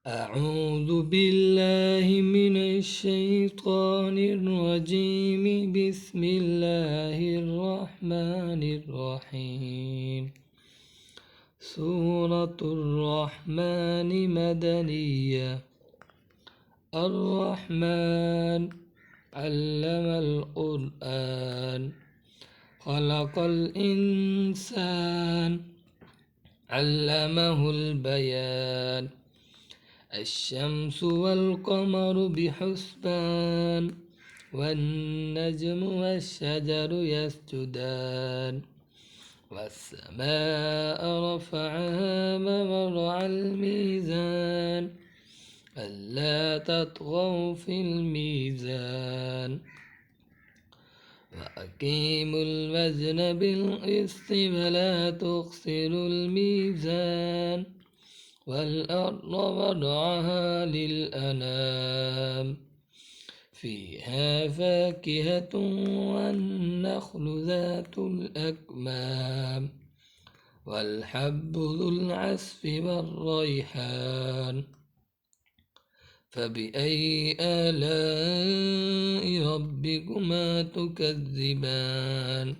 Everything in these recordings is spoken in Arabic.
أعوذ بالله من الشيطان الرجيم. بسم الله الرحمن الرحيم. سورة الرحمن مدنية. الرحمن علم القرآن، خلق الإنسان، علمه البيان. الشمس والقمر بحسبان، والنجم والشجر يسجدان. والسماء رفعها ووضع الميزان، ألا تطغوا في الميزان. وأقيموا الوزن بالقسط ولا تخسروا الميزان. والأرض وضعها للأنام، فيها فاكهة والنخل ذات الأكمام، والحب ذو العصف والريحان. فبأي آلاء ربكما تكذبان؟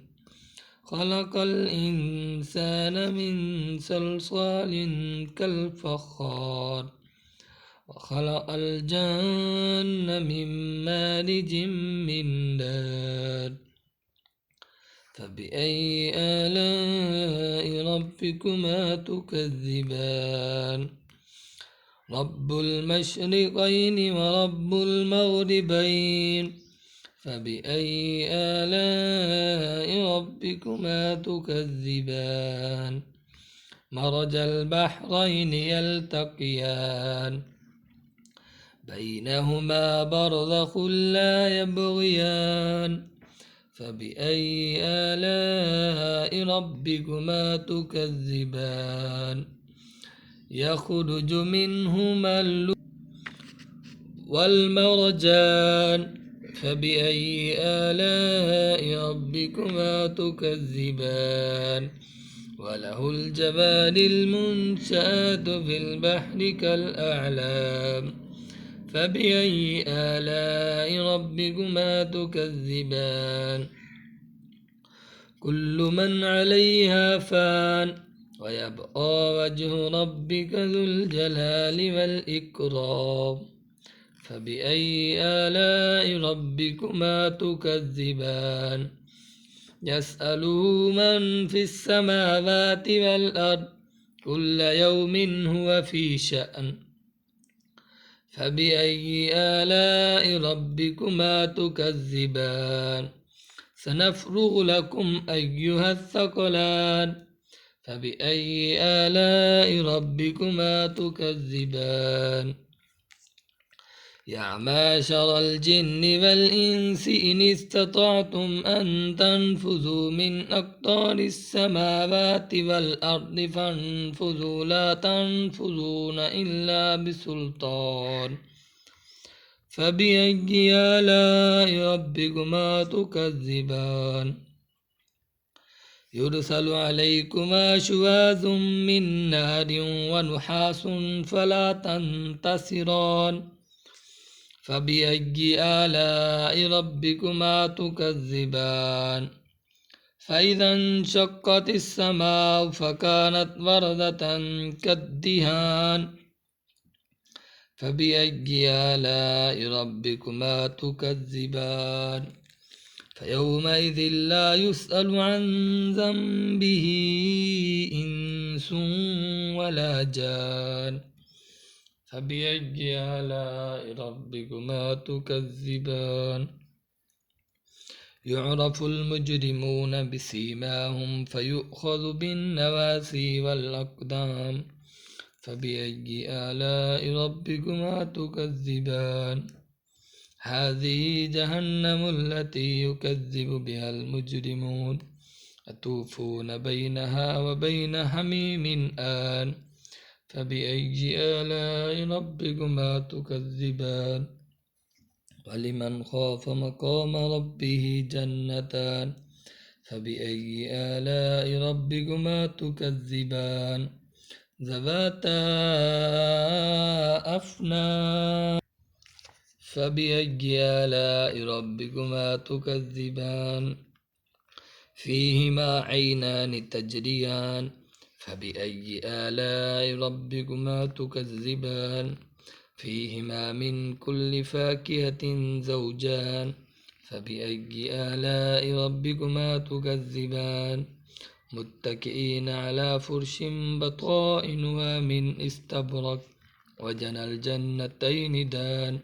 خلق الإنسان من صلصال كالفخار، وخلق الجن من مارج من نار. فبأي آلاء ربكما تكذبان؟ رب المشرقين ورب المغربين. فبأي آلاء ربكما تكذبان؟ مرج البحرين يلتقيان، بينهما برزخ لا يبغيان. فبأي آلاء ربكما تكذبان؟ يخرج منهما اللؤلؤ والمرجان. فبأي آلاء ربكما تكذبان؟ وله الجبال المنشآت في البحر كالأعلام. فبأي آلاء ربكما تكذبان؟ كل من عليها فان، ويبقى وجه ربك ذو الجلال والإكرام. فبأي آلاء ربكما تكذبان؟ يسأله من في السماوات والأرض، كل يوم هو في شأن. فبأي آلاء ربكما تكذبان؟ سنفرغ لكم أيها الثقلان. فبأي آلاء ربكما تكذبان؟ يا معشر الجن والإنس إن استطعتم أن تنفذوا من أقطار السماوات والأرض فانفذوا، لا تنفذون إلا بسلطان. فبأي آلاء ربكما تكذبان؟ يرسل عليكما شواظ من نار ونحاس فلا تنتصران. فبأي آلاء ربكما تكذبان؟ فإذا انشقت السماء فكانت وردة كالدهان. فبأي آلاء ربكما تكذبان؟ فيومئذ لا يسأل عن ذنبه إنس ولا جان. فبأي آلاء ربكما تكذبان؟ يعرف المجرمون بسيماهم فيؤخذ بالنواسي والأقدام. فبأي آلاء ربكما تكذبان؟ هذه جهنم التي يكذب بها المجرمون، يطوفون بينها وبين حميم آن. فبأي آلاء ربكما تكذبان؟ ولمن خاف مقام ربه جنتان. فبأي آلاء ربكما تكذبان؟ ذواتا أفنان فبأي آلاء ربكما تكذبان فيهما عينان تجريان فبأي آلاء ربكما تكذبان فيهما من كل فاكهة زوجان فبأي آلاء ربكما تكذبان متكئين على فرش بطائنها من استبرق وجنى الجنتين دان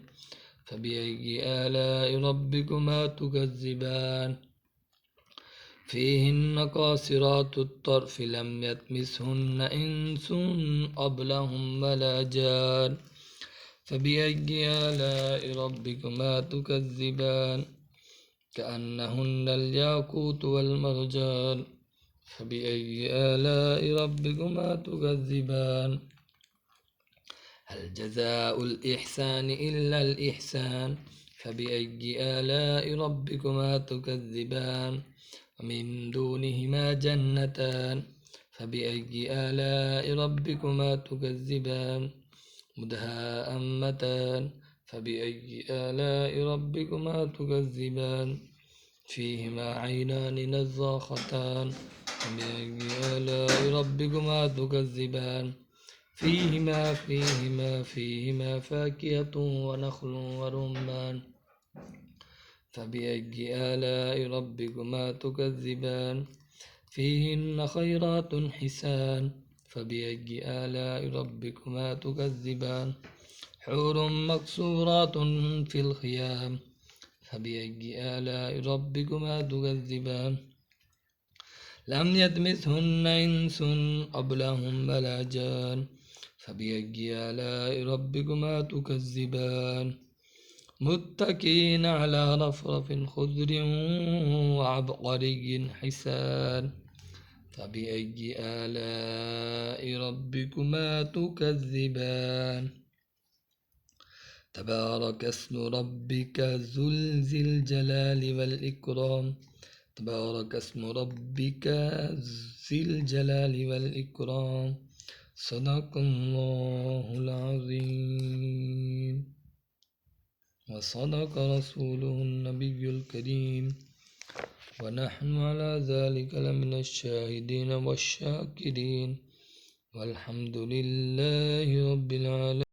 فبأي آلاء ربكما تكذبان فيهن قاصرات الطرف لم يطمثهن إنس قبلهم ولا جان فبأي آلاء ربكما تكذبان كأنهن الياقوت والمرجان فبأي آلاء ربكما تكذبان هل جزاء الإحسان إلا الإحسان فبأي آلاء ربكما تكذبان ومن دونهما جنتان فبأي آلاء ربكما تكذبان مدهامتان فبأي آلاء ربكما تكذبان فيهما عينان نضاختان فبأي آلاء ربكما تكذبان فيهما فاكهة ونخل ورمان فبأي آلاء ربكما تكذبان فيهن خيرات حسان فبأي آلاء ربكما تكذبان حور مقصورات في الخيام فبأي آلاء ربكما تكذبان لم يطمثهن إنس قبلهم ولا جان فبأي آلاء ربكما تكذبان متكئين على رفرف خضر وعبقري حسان فبأي آلاء ربكما تكذبان تبارك اسم ربك ذو الجلال والإكرام تبارك اسم ربك ذي الجلال والإكرام صدق الله العظيم وصدق رسوله النبي الكريم ونحن على ذلك لمن الشاهدين والشاكرين والحمد لله رب العالمين.